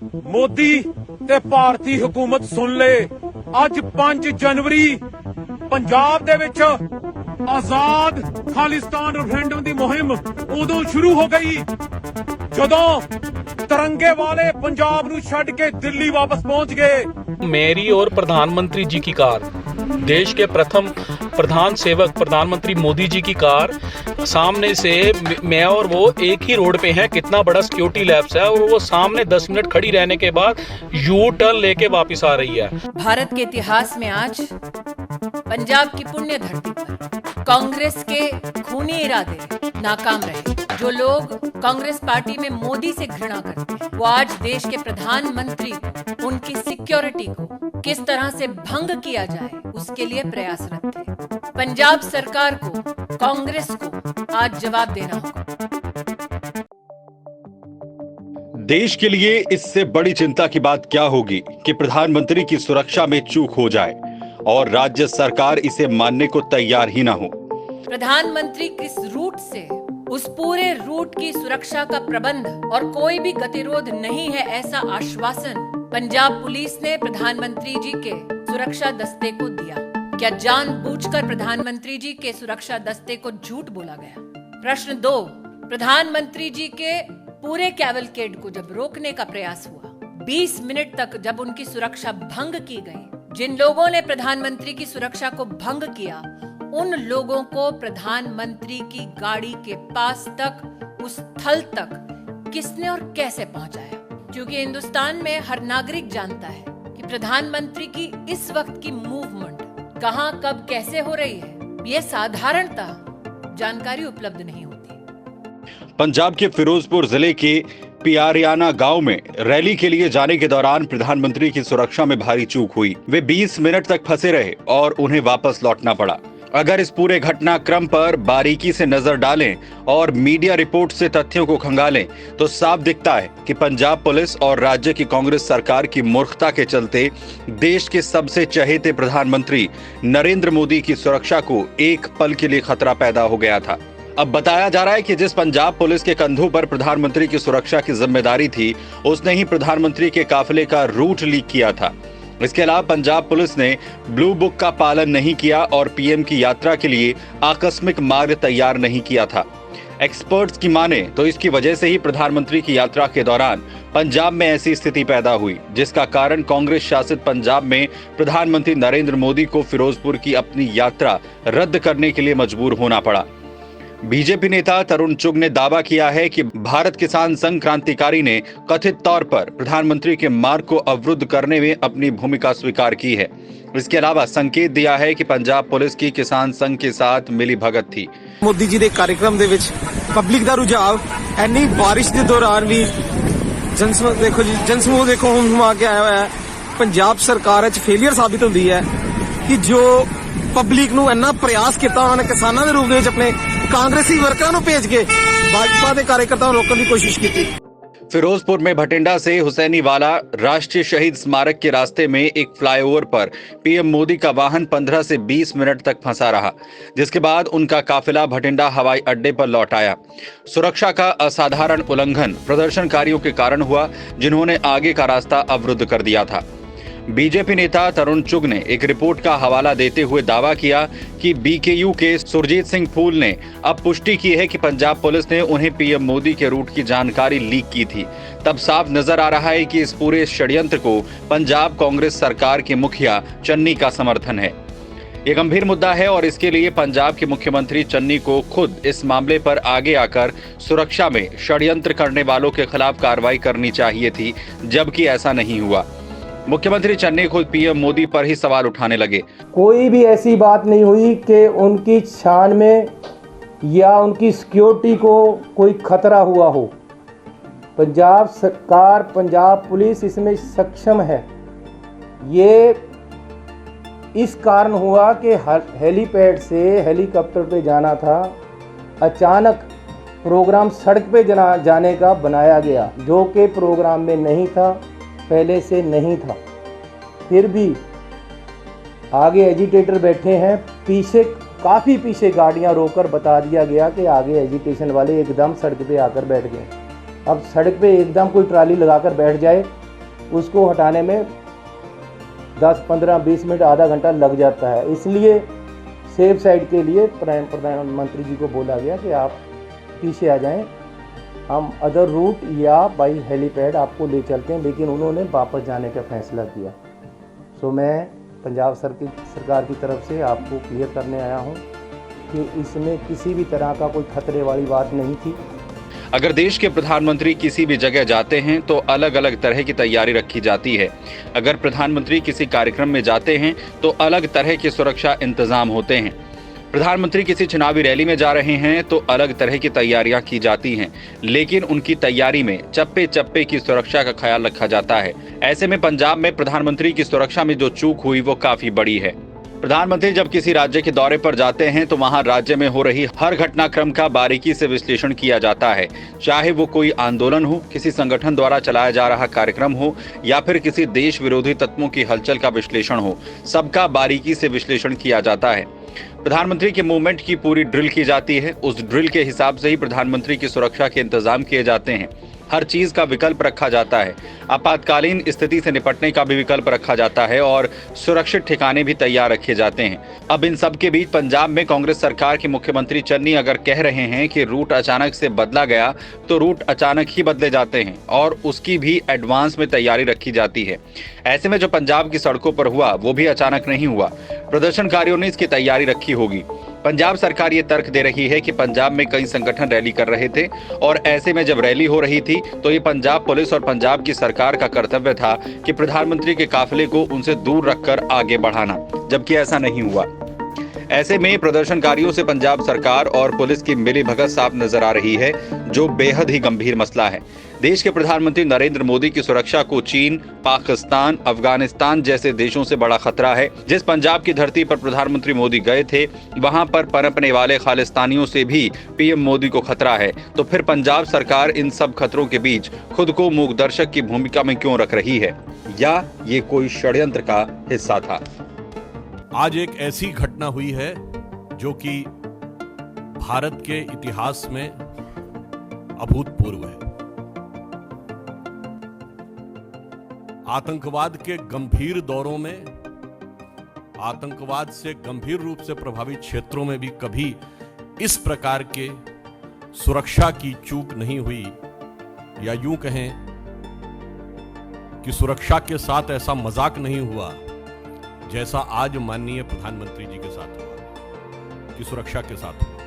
ਮੋਦੀ ਤੇ ਭਾਰਤੀ ਹਕੂਮਤ ਸੁਣ ਲੈ, ਅੱਜ 5 ਜਨਵਰੀ ਪੰਜਾਬ ਦੇ ਵਿੱਚ ਆਜ਼ਾਦ ਖਾਲਿਸਤਾਨ ਰੈਫਰੈਂਡਮ ਦੀ ਮੁਹਿੰਮ ਉਦੋਂ ਸ਼ੁਰੂ ਹੋ ਗਈ ਜਦੋਂ तिरंगे वाले पंजाब ਨੂੰ ਛੱਡ ਕੇ दिल्ली वापस पहुंच गए। मेरी और प्रधानमंत्री जी की कार, देश के प्रथम प्रधान सेवक प्रधानमंत्री मोदी जी की कार, सामने से मैं और वो एक ही रोड पे हैं। कितना बड़ा सिक्योरिटी लैब्स है और वो सामने 10 मिनट खड़ी रहने के बाद यू टर्न लेके वापस आ रही है। भारत के इतिहास में आज पंजाब की पुण्य धरती पर कांग्रेस के खूनी इरादे नाकाम रहे। जो लोग कांग्रेस पार्टी में मोदी से घृणा करते हैं, वो आज देश के प्रधानमंत्री उनकी सिक्योरिटी को किस तरह से भंग किया जाए उसके लिए प्रयासरत थे। पंजाब सरकार को, कांग्रेस को आज जवाब देना होगा। देश के लिए इससे बड़ी चिंता की बात क्या होगी कि प्रधानमंत्री की सुरक्षा में चूक हो जाए और राज्य सरकार इसे मानने को तैयार ही ना हो। प्रधानमंत्री किस रूट से, उस पूरे रूट की सुरक्षा का प्रबंध और कोई भी गतिरोध नहीं है, ऐसा आश्वासन पंजाब पुलिस ने प्रधानमंत्री जी के सुरक्षा दस्ते को दिया। क्या जानबूझकर प्रधानमंत्री जी के सुरक्षा दस्ते को झूठ बोला गया? प्रश्न 2, प्रधानमंत्री जी के पूरे कैवलकेड को जब रोकने का प्रयास हुआ, 20 मिनट तक जब उनकी सुरक्षा भंग की गई, जिन लोगों ने प्रधानमंत्री की सुरक्षा को भंग किया, उन लोगों को प्रधानमंत्री की गाड़ी के पास तक, उस स्थल तक किसने और कैसे पहुंचाया? क्योंकि हिंदुस्तान में हर नागरिक जानता है कि प्रधानमंत्री की इस वक्त की मूवमेंट कहां, कब, कैसे हो रही है, ये साधारणतः जानकारी उपलब्ध नहीं होती। पंजाब के फिरोजपुर जिले के पियारियाना गांव में रैली के लिए जाने के दौरान प्रधानमंत्री की सुरक्षा में भारी चूक हुई। वे 20 मिनट तक फंसे रहे और उन्हें वापस लौटना पड़ा। अगर इस पूरे घटनाक्रम पर बारीकी से नजर डालें और मीडिया रिपोर्ट से तथ्यों को खंगालें तो साफ दिखता है कि पंजाब पुलिस और राज्य की कांग्रेस सरकार की मूर्खता के चलते देश के सबसे चहेते प्रधानमंत्री नरेंद्र मोदी की सुरक्षा को एक पल के लिए खतरा पैदा हो गया था। अब बताया जा रहा है कि जिस पंजाब पुलिस के कंधों पर प्रधानमंत्री की सुरक्षा की जिम्मेदारी थी, उसने ही प्रधानमंत्री के काफिले का रूट लीक किया था। इसके अलावा पंजाब पुलिस ने ब्लू बुक का पालन नहीं किया और पीएम की यात्रा के लिए आकस्मिक मार्ग तैयार नहीं किया था। एक्सपर्ट्स की माने तो इसकी वजह से ही प्रधानमंत्री की यात्रा के दौरान पंजाब में ऐसी स्थिति पैदा हुई, जिसका कारण कांग्रेस शासित पंजाब में प्रधानमंत्री नरेंद्र मोदी को फिरोजपुर की अपनी यात्रा रद्द करने के लिए मजबूर होना पड़ा। बीजेपी नेता तरुण चुग ने दावा किया है कि भारत किसान संघ क्रांतिकारी ने कथित तौर पर प्रधानमंत्री के मार्ग को अवरुद्ध करने में अपनी भूमिका स्वीकार की है। इसके अलावा संकेत दिया है कि पंजाब पुलिस की किसान संघ के साथ मिली भगत थी। मोदी जी के कार्यक्रम दे विच पब्लिक दा रुझाव एनी बारिश के दौरान भी जनसमूह देखो हुमा के आया हुआ है। पंजाब सरकार फेलियर साबित होती है कि जो पब्लिक नूं इन्ना प्रयास किया उन्होंने किसानों के रूप में अपने कांग्रेसी वर्करां नूं भेज के भाजपा के कार्यकर्ताओं रोकने की कोशिश की। फिरोजपुर में भटिंडा से हुसैनीवाला राष्ट्रीय शहीद स्मारक के रास्ते में एक फ्लाईओवर पर पीएम मोदी का वाहन 15 से 20 मिनट तक फंसा रहा, जिसके बाद उनका काफिला भटिंडा हवाई अड्डे पर लौट आया। सुरक्षा का असाधारण उल्लंघन प्रदर्शनकारियों के कारण हुआ, जिन्होंने आगे का रास्ता अवरुद्ध कर दिया था। बीजेपी नेता तरुण चुग ने एक रिपोर्ट का हवाला देते हुए दावा किया कि बीकेयू के सुरजीत सिंह फूल ने अब पुष्टि की है कि पंजाब पुलिस ने उन्हें पीएम मोदी के रूट की जानकारी लीक की थी। तब साफ नजर आ रहा है कि इस पूरे षड्यंत्र को पंजाब कांग्रेस सरकार के मुखिया चन्नी का समर्थन है। ये गंभीर मुद्दा है और इसके लिए पंजाब के मुख्यमंत्री चन्नी को खुद इस मामले पर आगे आकर सुरक्षा में षड्यंत्र करने वालों के खिलाफ कार्रवाई करनी चाहिए थी, जबकि ऐसा नहीं हुआ। मुख्यमंत्री चन्नी खुद पीएम मोदी पर ही सवाल उठाने लगे। कोई भी ऐसी बात नहीं हुई कि उनकी शान में या उनकी सिक्योरिटी को कोई खतरा हुआ हो। पंजाब सरकार, पंजाब पुलिस इसमें सक्षम है। ये इस कारण हुआ कि हेलीपैड से हेलीकॉप्टर पे जाना था, अचानक प्रोग्राम सड़क पे जाने का बनाया गया, जो कि प्रोग्राम में नहीं था, पहले से नहीं था। फिर भी आगे एजिटेटर बैठे हैं, पीछे काफ़ी पीछे गाड़ियां रोककर बता दिया गया कि आगे एजिटेशन वाले एकदम सड़क पे आकर बैठ गए। अब सड़क पे एकदम कोई ट्राली लगाकर बैठ जाए उसको हटाने में 10, 15, 20 मिनट, आधा घंटा लग जाता है। इसलिए सेफ साइड के लिए प्रधानमंत्री जी को बोला गया कि आप पीछे आ जाएं, हम अदर रूट या बाई हेलीपैड आपको ले चलते हैं, लेकिन उन्होंने वापस जाने का फैसला किया। सो मैं पंजाब सरकार की तरफ से आपको क्लियर करने आया हूं कि इसमें किसी भी तरह का कोई खतरे वाली बात नहीं थी। अगर देश के प्रधानमंत्री किसी भी जगह जाते हैं तो अलग अलग तरह की तैयारी रखी जाती है। अगर प्रधानमंत्री किसी कार्यक्रम में जाते हैं तो अलग तरह के सुरक्षा इंतजाम होते हैं। प्रधानमंत्री किसी चुनावी रैली में जा रहे हैं तो अलग तरह की तैयारियां की जाती हैं, लेकिन उनकी तैयारी में चप्पे चप्पे की सुरक्षा का ख्याल रखा जाता है। ऐसे में पंजाब में प्रधानमंत्री की सुरक्षा में जो चूक हुई वो काफी बड़ी है। प्रधानमंत्री जब किसी राज्य के दौरे पर जाते हैं तो वहां राज्य में हो रही हर घटनाक्रम का बारीकी से विश्लेषण किया जाता है, चाहे वो कोई आंदोलन हो, किसी संगठन द्वारा चलाया जा रहा कार्यक्रम हो या फिर किसी देश विरोधी तत्वों की हलचल का विश्लेषण हो, सबका बारीकी से विश्लेषण किया जाता है। प्रधानमंत्री के मूवमेंट की पूरी ड्रिल की जाती है। उस ड्रिल के हिसाब से ही प्रधानमंत्री की सुरक्षा के इंतजाम किए जाते हैं। हर चीज का विकल्प रखा जाता है। आपातकालीन स्थिति से निपटने का भी विकल्प रखा जाता है और सुरक्षित ठिकाने भी तैयार रखे जाते हैं। अब इन सब के बीच पंजाब में कांग्रेस सरकार के मुख्यमंत्री चन्नी अगर कह रहे हैं कि रूट अचानक से बदला गया तो रूट अचानक ही बदले जाते हैं और उसकी भी एडवांस में तैयारी रखी जाती है। ऐसे में जो पंजाब की सड़कों पर हुआ वो भी अचानक नहीं हुआ, प्रदर्शनकारियों ने इसकी तैयारी रखी होगी। पंजाब सरकार ये तर्क दे रही है कि पंजाब में कई संगठन रैली कर रहे थे और ऐसे में जब रैली हो रही थी तो ये पंजाब पुलिस और पंजाब की सरकार का कर्तव्य था कि प्रधानमंत्री के काफिले को उनसे दूर रखकर आगे बढ़ाना, जबकि ऐसा नहीं हुआ। ऐसे में प्रदर्शनकारियों से पंजाब सरकार और पुलिस की मिलीभगत साफ नजर आ रही है, जो बेहद ही गंभीर मसला है। देश के प्रधानमंत्री नरेंद्र मोदी की सुरक्षा को चीन, पाकिस्तान, अफगानिस्तान जैसे देशों से बड़ा खतरा है। जिस पंजाब की धरती पर प्रधानमंत्री मोदी गए थे, वहां पर पनपने वाले खालिस्तानियों से भी पीएम मोदी को खतरा है। तो फिर पंजाब सरकार इन सब खतरों के बीच खुद को मूकदर्शक की भूमिका में क्यों रख रही है, या ये कोई षड्यंत्र का हिस्सा था? आज एक ऐसी घटना हुई है जो कि भारत के इतिहास में अभूतपूर्व है। आतंकवाद के गंभीर दौरों में, आतंकवाद से गंभीर रूप से प्रभावित क्षेत्रों में भी कभी इस प्रकार के सुरक्षा की चूक नहीं हुई, या यूं कहें कि सुरक्षा के साथ ऐसा मजाक नहीं हुआ जैसा आज माननीय प्रधानमंत्री जी के साथ हुआ, कि सुरक्षा के साथ हुआ।